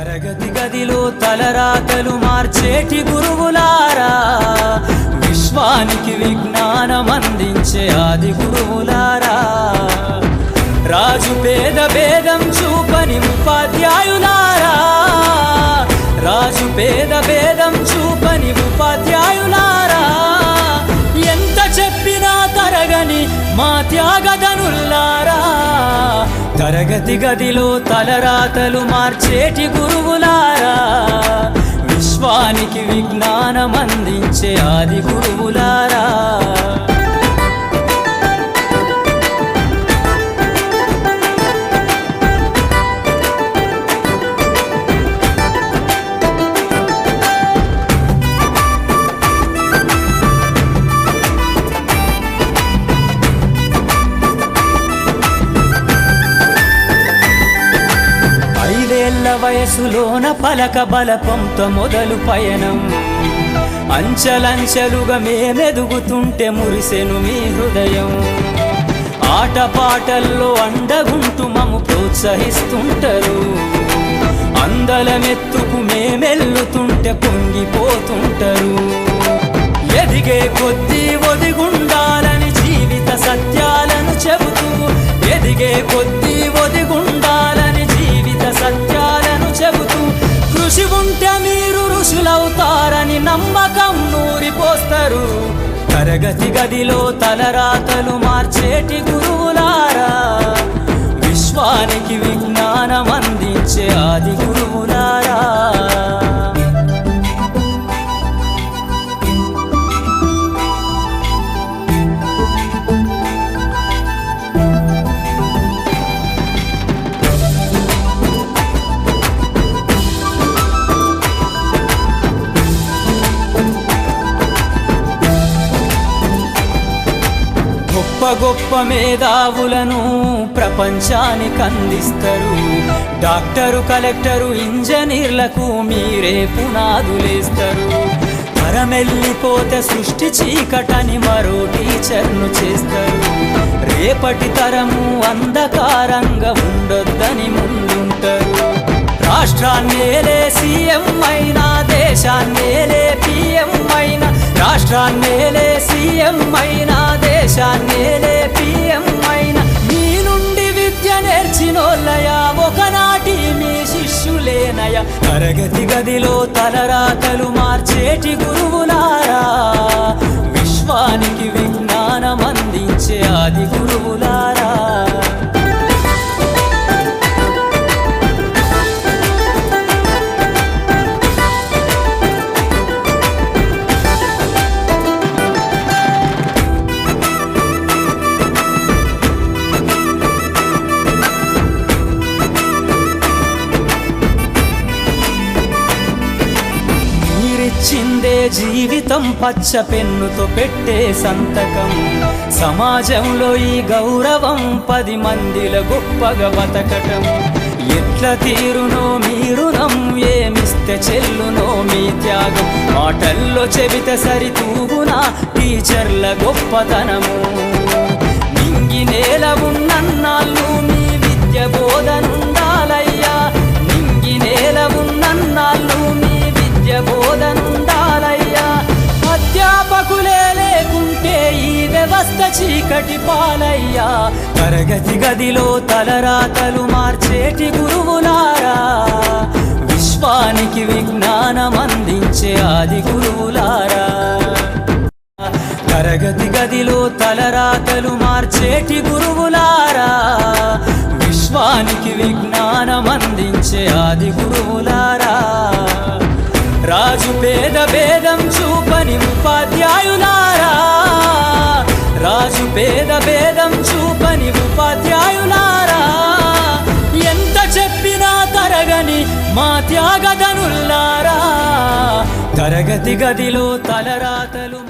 తరగతి గదిలో తలరాతలు మార్చేటి గురువులారా, విశ్వానికి విజ్ఞానం అందించే ఆది గురువులారా, రాజు పేద భేదం చూపని ఉపాధ్యాయులారా, రాజు పేద భేదం చూపని ఉపాధ్యాయులారా, ఎంత చెప్పినా తరగని మా త్యాగధనుల్లారా, తరగతి గదిలో తలరాతలు మార్చేటి గురువులారా, విశ్వానికి విజ్ఞానం అందించే ఆది గురువులారా. వయసులోన పలక బలపంతో మొదలు పయనం, అంచలంచెలుగా మేమెదుగుతుంటే మురిసెను మీ హృదయం, ఆటపాటల్లో అండగుంటూ మము ప్రోత్సహిస్తుంటారు, అందలమెత్తుకు మేమెల్లుతుంటే పొంగిపోతుంటారు, ఎదిగే కొద్దీ ఒదిగుండాలని జీవిత సత్యాలను చెబుతూ, ఎదిగే కొద్దీ ఒదిగుండాలని జీవిత సత్యాలను చెబుతూ, కృషి ఉంటే మీరు ఋషులవుతారని నమ్మకం నూరిపోస్తారు, తరగతి గదిలో తలరాతలు మార్చేటి గురువులారా, విశ్వానికి విజ్ఞానం అందించే ఆది గురువులారా. గొప్ప గొప్ప మేధావులను ప్రపంచానికి అందిస్తారు, డాక్టరు కలెక్టరు ఇంజనీర్లకు మీరే పునాదులేస్తారు, తరమెల్లిపోతే సృష్టి చీకటని మరో టీచర్ను చేస్తారు, రేపటి తరము అంధకారంగా ఉండొద్దని ముందుంటారు, రాష్ట్రాన్నేలే సీఎం అయినా, దేశాన్నేలే పిఎం అయినా, రాష్ట్రాన్నేలే సీఎం అయినా, దేశాన్నేలే పిఎం అయినా, మీ నుండి విద్య నేర్చినోళ్ళయా, ఒకనాటి మీ శిష్యులేనయా, తరగతి గదిలో తలరాతలు మార్చేటి గురువులారా, విశ్వానికి విజ్ఞానం అందించే ఆది గురువులారా. చిందే జీవితం పచ్చ పెన్నుతో పెట్టే సంతకం, సమాజంలో ఈ గౌరవం 10 మందిల గొప్పగా బతకటం, ఎట్ల తీరునో మీ రుణం, ఏమిస్తే చెల్లునో మీ త్యాగం, మాటల్లో చెబితే సరితూగునా టీచర్ల గొప్పతనము, నింగి నేల ఉన్నన్నాళ్ళు మీ విద్య బోధనుండాలయ్యా, నింగి నేల ఉన్నన్నాళ్ళు మీ విద్య బోధనుండాలయ్యా, అధ్యాపకులే లేకుంటే ఈ వ్యవస్థ చీకటి పాలయ్యా, తరగతి గదిలో తలరాతలు మార్చేటి గురువులారా, విశ్వానికి విజ్ఞానం అందించే ఆది గురువులారా, తరగతి గదిలో తలరాతలు మార్చేటి గురువులారా, విశ్వానికి విజ్ఞానం అందించే ఆది గురువులారా, రాజు పేద భేదం చూపని ఉపాధ్యాయులారా, రాజు పేద భేదం చూపని ఉపాధ్యాయులారా, ఎంత చెప్పినా తరగని మా త్యాగధనుల్లారా, తరగతి గదిలో తలరాతలు